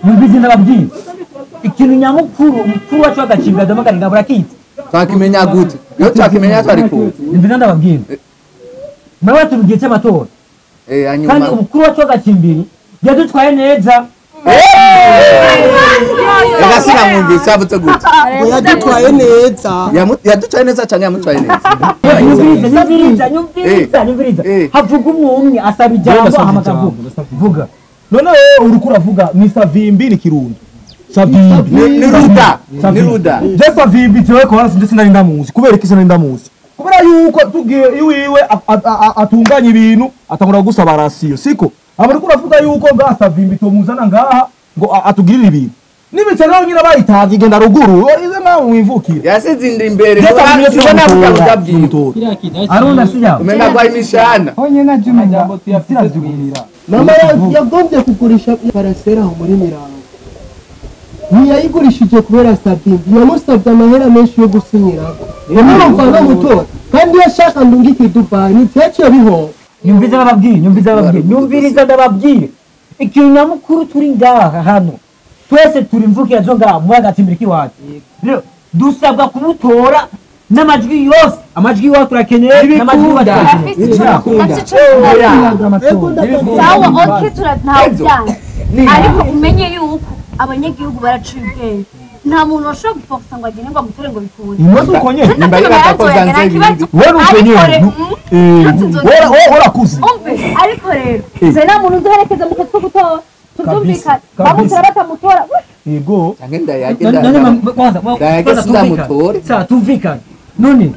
Numvise ndababwira ikintu nyamukuru umukuru wacu agacimbira Domagari ngabura kiti twakimenya gute yo twakimenya twari ko numvise ndababwira mwe tugiye cy'amatora hanyuma kandi umukuru wacu agacimbiri yadutwaye neza Egasina mwumvise abutse gute yadutwaye neza yadutwaye neza cyane yamutwaye neza nyumviriza havuga umwe asaba ijambo amagavuga vuga none uriko uravuga ni Savimbi ni Kirundo Savimbi ni Ruda je Savimbi cyo ko hasi ndetse nari ndamuzi kubera iki nari ndamuzi kubera yuko tugiye iwiwe atunganya ibintu atangura gusaba rasiyo siko abari kuravuga yuko nga Savimbi tomuzana ngaha ngo atugirira ibintu nibice naho nyina bayitazi genda ruguru ize nawe wivukira yasizinda imbere ubona avuga byinto arunda sijya umena kwa imishana honye na juma jambo tuyazugurira mama yagombye kugurisha parasera aho muri Mirango ntiyayigurishije kubera Savimbi yamusabye amahera menshi yo gusinyirako urumva no mutora kandi yashaka ndungike Dubai ni cyaciye biho nyumviriza ndababwira ikintu nyamukuru turi ngaha hano twese turi mvukira zo ngaha mu agacimbiri kiwacu rero dusabwa kumutora n'amajwi yose amajwi yose turakeneye n'amajwi yose sawa okay turatawujyana ariko umenye yuko abanyagihugu baraciye ubwenge nta muntu washobora gufokusa ngo agende ngo amutere ngo bikunde imoso ukonye nimba yatakozanze ibindi wewe ukonye urakuze ariko rero ze nta muntu uduherekeza mu katwo gutora tutumvikana bamutora batamutora yego cyangenda yagenda kwanza tuzamutora sa tumvikana none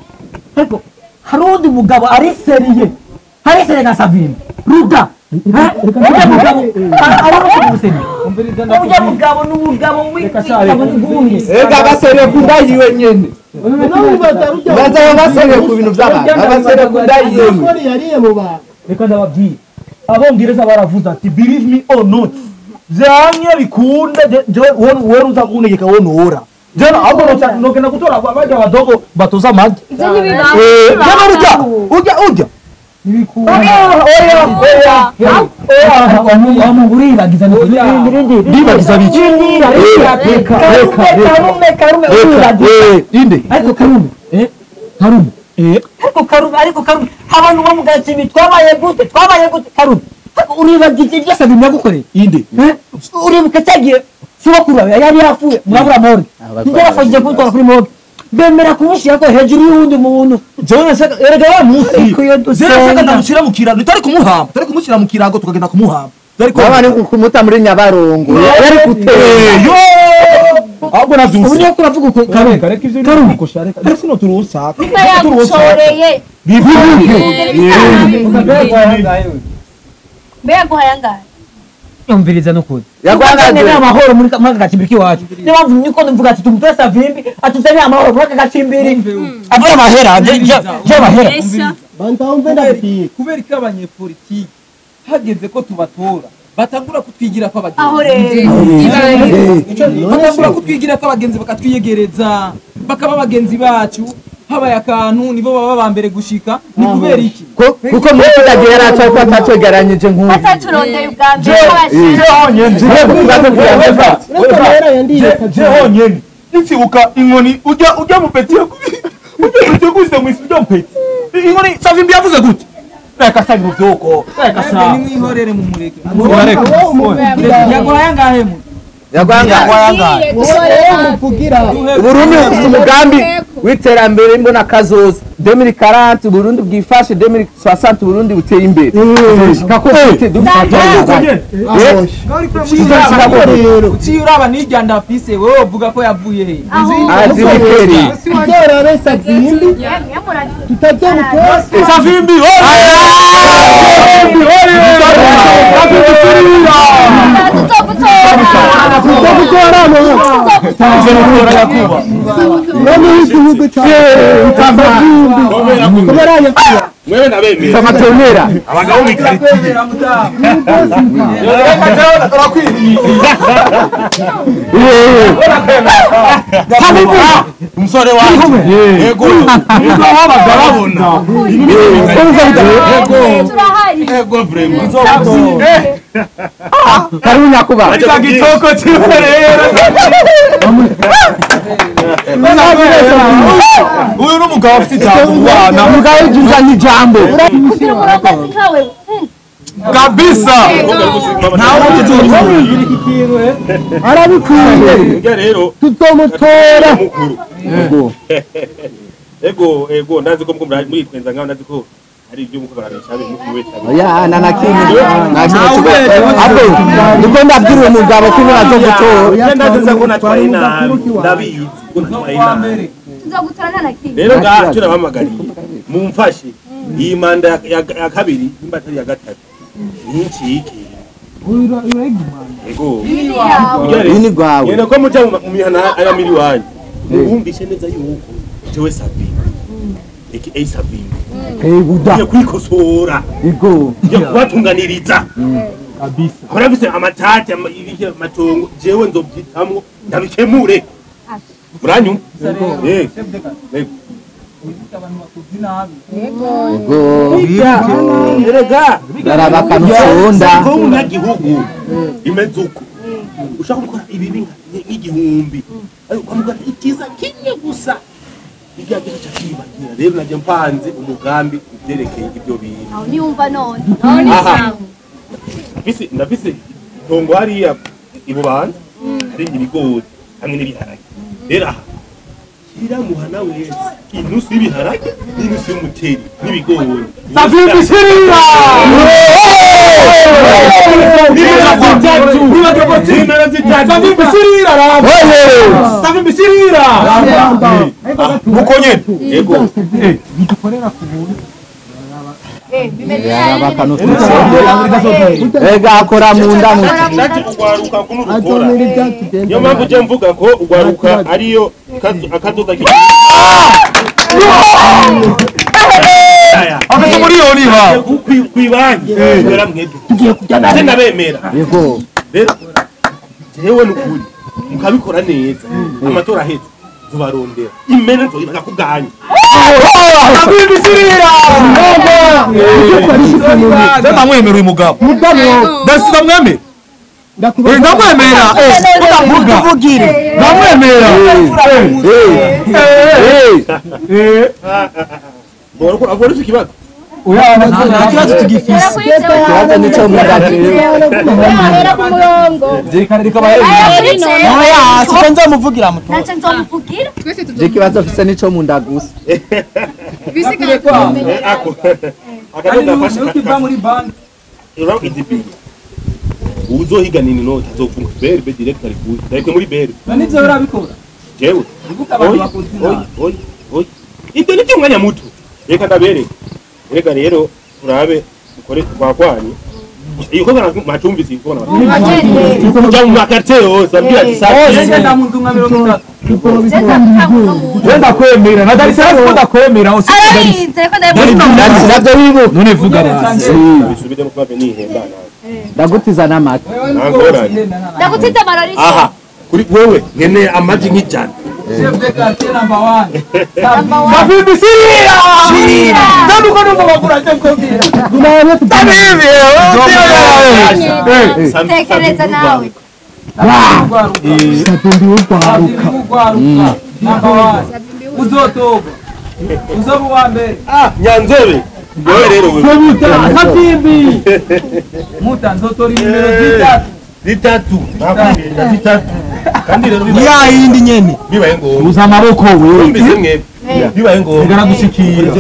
ariko hari undi mugabo ari seriye na Savimbi Ruda uja mugabo n'umugabo w'ikabo n'ingumi ega basere kundayiwe nyene baza basere ku bintu by'abantu abasere kundayiwe yariye mu bantu reka ndababwiye abongereza baravuze ati believe me or not zamye bikunde wowe uza kunegeka wonora jana abo nokena gutora baje badogo batoza amagi ujya amuburibagiza ndibagiza biki ariko karume abantu bo mu gacimbiri twabaye gute karume uribagiza ibyo Savimbi yagukoreye inde uribuka cyagiye sibakuru yari yafuye mwabura mori ndarafagiye kutora kuri mori bemera kumushira ko hejuru y'undi muntu jewe erega wa musi zera ndamushira mu kiraro nitari kumuhamba tari kumushira mu kirago tukagenda kumuhamba ariko abane kumuta muri Nyabarongo yari guteye yo ahubwo navyumva ubu niyo kuravuga uko kareka ivyo ko shareka ndetse no turusa yagushoreye mbega guhayangaye yumviriza no kuri yagwangaje amahoro muri agacimbiri kiwacu niyo mpamvu niko mvuga ati tumutora Savimbi atuzanye amahoro muri agacimbiri avuye amahera je amahera bantaumve ndabwiye kubera ko abanyepolitiki hageze ko tubatora batangura kutwigira ko abagenzi aho rero batangura kutwigira ko abagenzi bakatwiyegereza bakaba abagenzi bacu habaye akantu nibo baba bambere gushika ni kubera iki kuko muri kutagira araca ko atatogeranyije nk'ubu ataturondeye ubwambere je honyene ntibuka inkoni ujya mu peti ujya gusa mu isi ujya peti inkoni Savimbi yavuze gute reka sabi mu byoko reka sa ni mwihorere mu mureke yagwangaye muvugira Burundi ufite umugambi w'iterambere mbona kazoza 2040 Burundi bwifashe 2060 Burundi buteye imbere kako ufite uraba n'ijya ndafise wewe uvuga ko yavuye he azi bikeri itora Savimbi tutazomutora Savimbi mwewe nabemera amatonera abagabo mikarite kwemera mutaha umusore wanjye yego niko wabagarabona turahari yego vraiment karibu nyakuba Ika gitoko ciwe rero. Uyu n'umugabo afite ijambo wana. umugabo ujuza n'ijambo kugira umurongozi nkawe Kabisa. nawe arabikwiye rero tuzomutora mukuru ego ndazi ko muri twenza ngaho ndazi ko ari ibyo muko barabesha ari muko wese oya nanakimwe abo niko ndabwira umugabo ko nazo gutora ndazi ko natwaye nabi ndabizi ko natwaye nabi tuzagutora nta na kimwe rero ngaho nabamagariye mumfashe iyi manda ya kabiri imbatari ya gatatu nincike ego iyi ni gwawe yene ko muja mu mihana aya miliwani ubumbishe neza yuko jewe sabi aka sabi buda ngiye kwikosora ego ngiye kubatunganiriza Kabisa. ahora bise amatati ibike matongo jewe nzobyitamwo ndabikemure muranyu erega daraba kanusonda ko umunyagihugu imeze uko ushaka gukora ibibi nk'igihumbi ariko ukavuga ikiza kimwe gusa ibyagera cyakibagira rero najye mpanze umugambi ubyerekeye ibyo bintu aho niyumva none aho ni Aha. sawa ndafise itongo hariya ibubanza hari ibigori hamwe n'ibiharage rero aha shyira muhana wese inusu y'ibiharage n'inusu y'umuceri n'ibigori Safimbishirira. Safimbishirira rabo. Safimbishirira. Muko nyene. yego bimeze daraba neza kanusonda ega akora mu ndamu ndati ugwaruka kunurukora azomera ibyatugenda niyo mpamvu je mvuga ko ugwaruka ariyo akazoza Afite miliyoni ha. kwibanki kubera mwebwe nje ndabemera yego rero jewe nukuri mukabikora neza amatora ahetse tubarondera imene nzoyibaga kubwanyu Safimbishirira. Sema mwemera uyu mugabo. mugabo Ndasiza mwemera. Ndamwemera. Ndavuga. Ndamwemera. agora ufite ikibazo ikibazo tugifise ikibazo nico mugatire ahera ku murongo oya siko nzomuvugira muto ntacyo nzomuvugira ikibazo afise nico mu ndagusa ako kandi akadafashe ukiva muri banki uraho izibiye uzohiganira inoti azofunga berbe direct ari kuyi ariko muri berbe none ivyo urabikora jewe ivuga abantu bakoze inama oyi ibyo ni by'umwanya muto reka ndabereke reka rero turabe dukore twakwanye iyo ko macumbisi ko kuja mu makartie yose abwira ati yenge ndamuntu nka 30 Wenda kwemera. Na Dar es Salaam ko ndakwemera usi. arayize ko ndabivuga navyo bibuka None vuga basi. bisubide mu kwabe nihenda nawe ndagutiza n'amata ndagutita amarori aha kuri wewe nkene amaji nk'ijana chef de quartier number 1 Safimbishirira. Ndio uko numva bagura cyo kubwira. Tabibi. tekereza nawe satumbi ugwaruka ugwaruka number 1 uzotoga uzoba uwa mbere nyanzobe wewe rero wewe Satimbi muta nzotora nimero zitatu zitatu kandi rero ya yindi nyene bibaye ngo Uza amaboko we. mbise mwe bibaye ngo Ngara gushikira.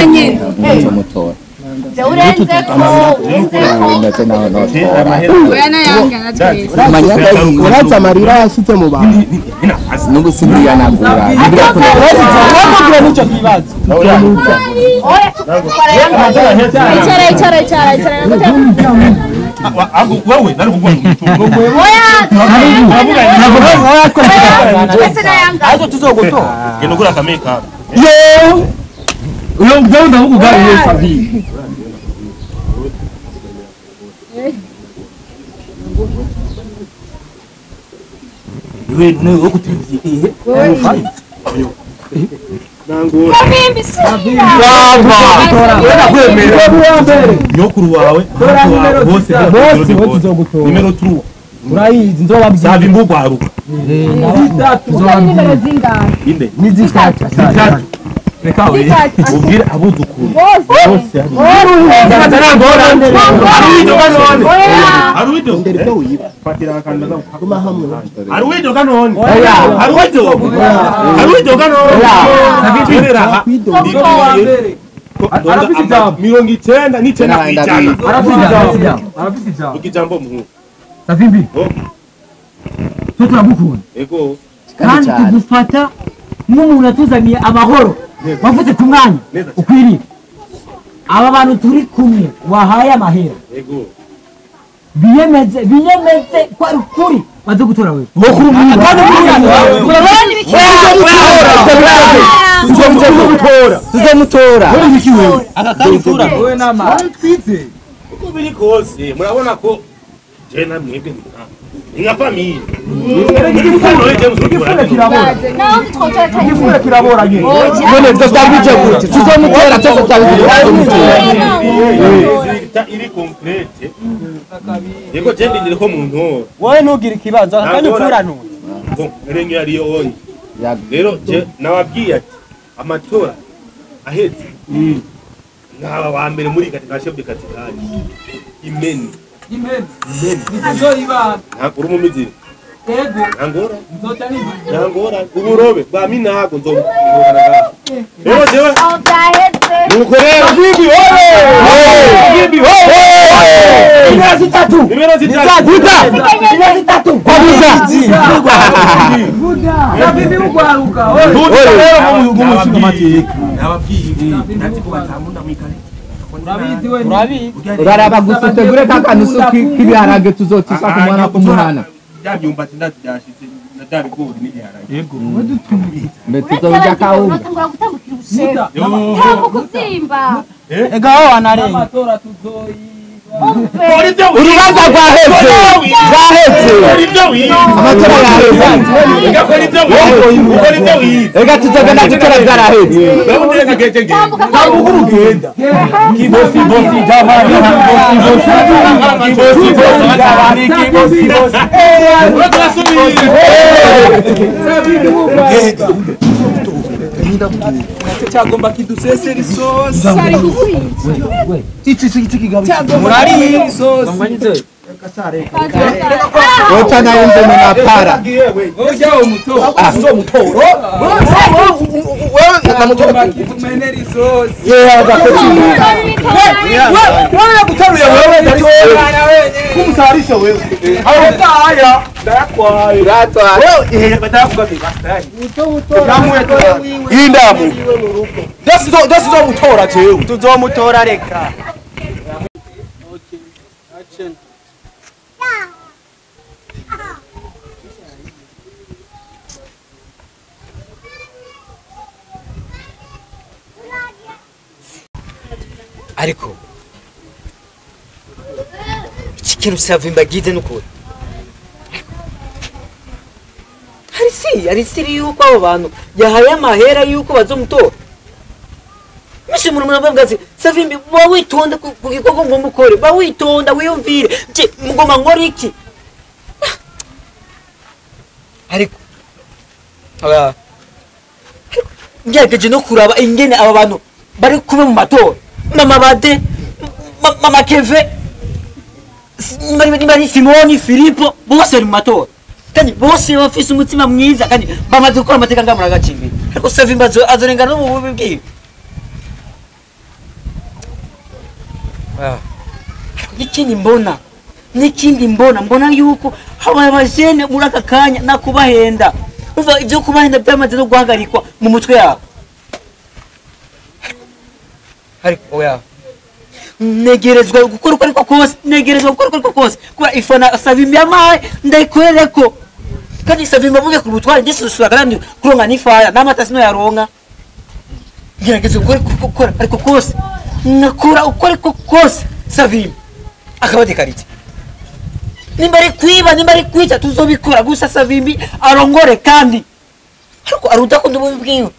nyine mutora urenze ko ndetse naho no amahera uraza amarira yashize mu bantu n'ubusindiyanagura wamubwira n'icyo kibazo icara wewe nari kugwa ariko tuzogutora genda ugura akameka uyo mugabo ndavugaye Savi wewe no ukutinzi nangora Savimbi sira. nyokuru wawe bose nimero 3 urayizi nzobabwira Savi mbugwaruka Nimero zingahe? inde ni zitatu reka we ubwire abuzukuru Bose. mirongo icyenda n'icyenda ku ijana arafite ikijambo muhungu Savimbi twe turagukunda ego kandi tugufata nk'umuntu atuzaniye amahoro wavuze ku mwanya Neza. ukwiriye aba bantu turi kumwe wahaye amahera ego biyemeze ko ari ukuri baze gutora wewe tuzomutora wowe n'amazi twite uko biri kose murabona ko je na mwebwe ni nka famille Naho twotora cyane. kirabora nyine none tuzotabije gute tuzomutora cyose iri complete yego je ndindire ko muntu wowe ntugire ikibazo kandi upfuranura bon renyo yariyo onye Yago. rero je nababwiye ati amatora ahetse nkaba wa mbere muri katika chef de catédrale imeni imeni ntizo ibana ntabwo uri umumiziri ego ntangora nzoca n'imana ntangora uburobe bwa minago nzobugana ngaho rero jewe Aho byaheze. nuko rero bibi wowe bibi wowe nimero zitatu nimero zitatu nimero zitatu Savimbi mugwaruka urabizi we uraraba gusa utegure kakanusu k'ibiharage tuzotisha ku mwana k'umuhana mbe tuzobija kawunga Batangura gutambukira ubushefu. Tambuka ubyimba. egaho wanarenga amatora tuzoyiba urubanza rwaheze amatora yaheze ega tuzogenda dutora zaraheze Tambuka urugenda cyagomba kidusesera isosi Cyari kugurisha. murari isosi woca nayo nzeme na para ujya umutora agomba kidumenera isosi gutaruye wewe umwana wenyine kumusarisha wewe awutaya ndayakwaye indamu tuzomutora jewe tuzomutora reka ariko iki kintu Savimbi agize n'ukuri hari siri yuko abo bantu yahaye amahera yuko bazomutora Mishe muri murababwa ati Savimbi witonda ku gikorwa ngo mukore witonda wiyumvire je mugoma ngora iki ariko aba ngerageje no kuraba ingene aba bantu bari kuba mu matora mama bade mama Keve bari Simoni Filipo bose bari mu matora kandi bose bafise umutima mwiza kandi bamaze gukora amateka ngamura gacimbira ariko Savimbi azorengana no mu bubi bwiwe n'ikindi mbona yuko habaye abajene muri aka kanya nakubahenda uva ibyo kubahenda byamaze no guhagarikwa mu mutwe yabo ariko oya negerezwa gukora uko ariko kose kuba ifana Savimbi yamaye ndayikorereko kandi Savimbi avuge ku butware ndetse usura kandi kuronka n'ifaya n'amata sino yaronka ngerageza gukora ariko kose nakora uko ariko kose Savimbi akabadekarite nimba ari kwiba nimba ari kwica tuzobikora gusa Savimbi arongore kandi ariko arudakunda ububi bwiwe